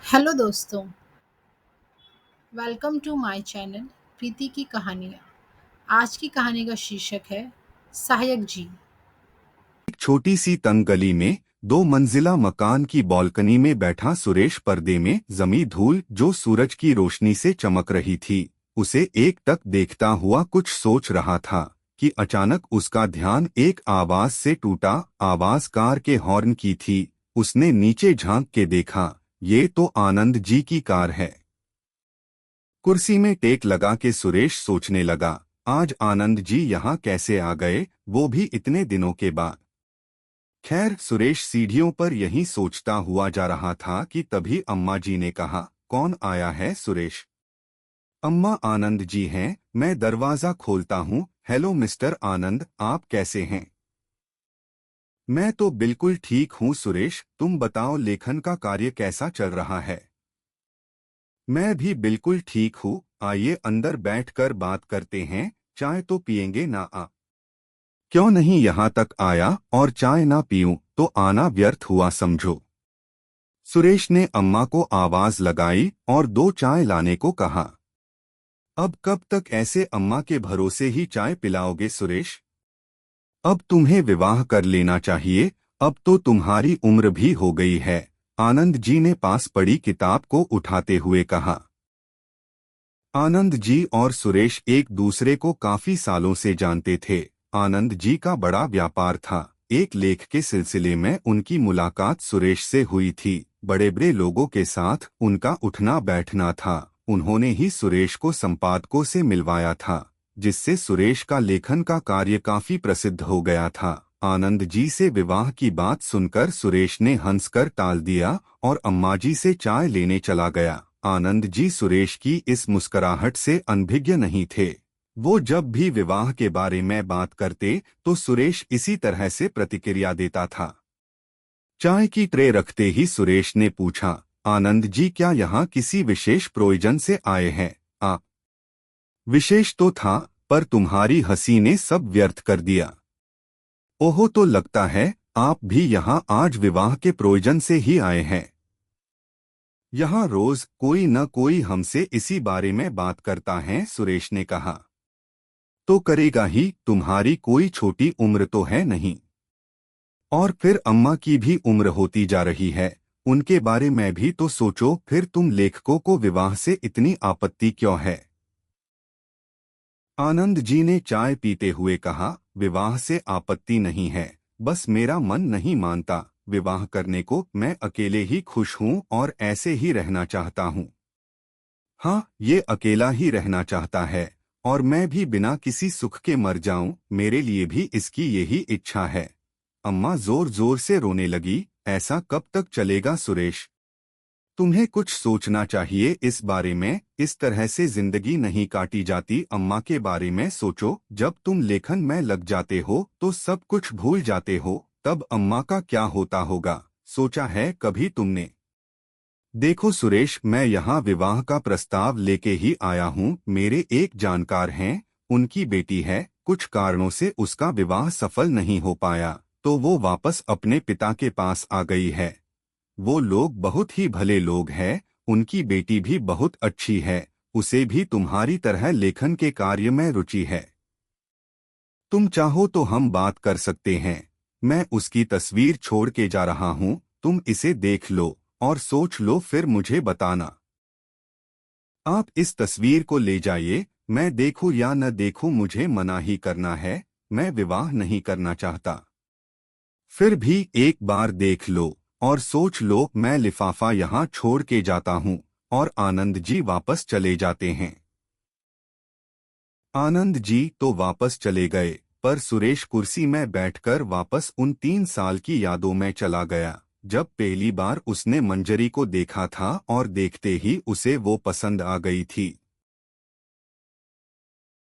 Hello दोस्तों, welcome to my channel प्रीति की कहानियाँ। आज की कहानी का शीर्षक है सहायक जी। एक छोटी सी तंग गली में दो मंजिला मकान की बालकनी में बैठा सुरेश पर्दे में जमी धूल जो सूरज की रोशनी से चमक रही थी उसे एक टक देखता हुआ कुछ सोच रहा था कि अचानक उसका ध्यान एक आवाज से टूटा। आवाज कार के हॉर्न की थी। उसने नीचे झांक के देखा, ये तो आनंद जी की कार है। कुर्सी में टेक लगा के सुरेश सोचने लगा, आज आनंद जी यहाँ कैसे आ गए, वो भी इतने दिनों के बाद। खैर, सुरेश सीढ़ियों पर यही सोचता हुआ जा रहा था कि तभी अम्मा जी ने कहा, कौन आया है सुरेश? अम्मा, आनंद जी हैं, मैं दरवाजा खोलता हूँ। हेलो मिस्टर आनंद, आप कैसे हैं? मैं तो बिल्कुल ठीक हूँ सुरेश, तुम बताओ लेखन का कार्य कैसा चल रहा है? मैं भी बिल्कुल ठीक हूँ, आइए अंदर बैठकर बात करते हैं। चाय तो पियेंगे ना? क्यों नहीं, यहाँ तक आया और चाय ना पीऊं तो आना व्यर्थ हुआ समझो। सुरेश ने अम्मा को आवाज लगाई और दो चाय लाने को कहा। अब कब तक ऐसे अम्मा के भरोसे ही चाय पिलाओगे सुरेश? अब तुम्हें विवाह कर लेना चाहिए, अब तो तुम्हारी उम्र भी हो गई है। आनंद जी ने पास पड़ी किताब को उठाते हुए कहा। आनंद जी और सुरेश एक दूसरे को काफी सालों से जानते थे। आनंद जी का बड़ा व्यापार था। एक लेख के सिलसिले में उनकी मुलाकात सुरेश से हुई थी। बड़े बड़े लोगों के साथ उनका उठना बैठना था। उन्होंने ही सुरेश को संपादकों से मिलवाया था, जिससे सुरेश का लेखन का कार्य काफी प्रसिद्ध हो गया था। आनंद जी से विवाह की बात सुनकर सुरेश ने हंसकर टाल दिया और अम्मा जी से चाय लेने चला गया। आनंद जी सुरेश की इस मुस्कुराहट से अनभिज्ञ नहीं थे। वो जब भी विवाह के बारे में बात करते तो सुरेश इसी तरह से प्रतिक्रिया देता था। चाय की ट्रे रखते ही सुरेश ने पूछा, आनंद जी क्या यहाँ किसी विशेष प्रयोजन से आए हैं? आ विशेष तो था, पर तुम्हारी हंसी ने सब व्यर्थ कर दिया। ओहो, तो लगता है आप भी यहाँ आज विवाह के प्रयोजन से ही आए हैं। यहाँ रोज कोई न कोई हमसे इसी बारे में बात करता है, सुरेश ने कहा। तो करेगा ही, तुम्हारी कोई छोटी उम्र तो है नहीं। और फिर अम्मा की भी उम्र होती जा रही है, उनके बारे में भी तो सोचो। फिर तुम लेखकों को विवाह से इतनी आपत्ति क्यों है? आनंद जी ने चाय पीते हुए कहा, विवाह से आपत्ति नहीं है, बस मेरा मन नहीं मानता विवाह करने को। मैं अकेले ही खुश हूँ और ऐसे ही रहना चाहता हूँ। हाँ, ये अकेला ही रहना चाहता है और मैं भी बिना किसी सुख के मर जाऊं, मेरे लिए भी इसकी यही इच्छा है। अम्मा जोर जोर से रोने लगी। ऐसा कब तक चलेगा सुरेश? तुम्हें कुछ सोचना चाहिए इस बारे में, इस तरह से जिंदगी नहीं काटी जाती। अम्मा के बारे में सोचो, जब तुम लेखन में लग जाते हो तो सब कुछ भूल जाते हो, तब अम्मा का क्या होता होगा, सोचा है कभी तुमने? देखो सुरेश, मैं यहाँ विवाह का प्रस्ताव लेके ही आया हूँ। मेरे एक जानकार हैं, उनकी बेटी है, कुछ कारणों से उसका विवाह सफल नहीं हो पाया, तो वो वापस अपने पिता के पास आ गई है। वो लोग बहुत ही भले लोग हैं, उनकी बेटी भी बहुत अच्छी है, उसे भी तुम्हारी तरह लेखन के कार्य में रुचि है। तुम चाहो तो हम बात कर सकते हैं। मैं उसकी तस्वीर छोड़ के जा रहा हूँ, तुम इसे देख लो और सोच लो, फिर मुझे बताना। आप इस तस्वीर को ले जाइए, मैं देखूं या न देखूं मुझे मना ही करना है, मैं विवाह नहीं करना चाहता। फिर भी एक बार देख लो और सोच लो। मैं लिफाफा यहाँ छोड़ के जाता हूँ। और आनंद जी वापस चले जाते हैं। आनंद जी तो वापस चले गए, पर सुरेश कुर्सी में बैठकर वापस उन 3 साल की यादों में चला गया, जब पहली बार उसने मंजरी को देखा था और देखते ही उसे वो पसंद आ गई थी।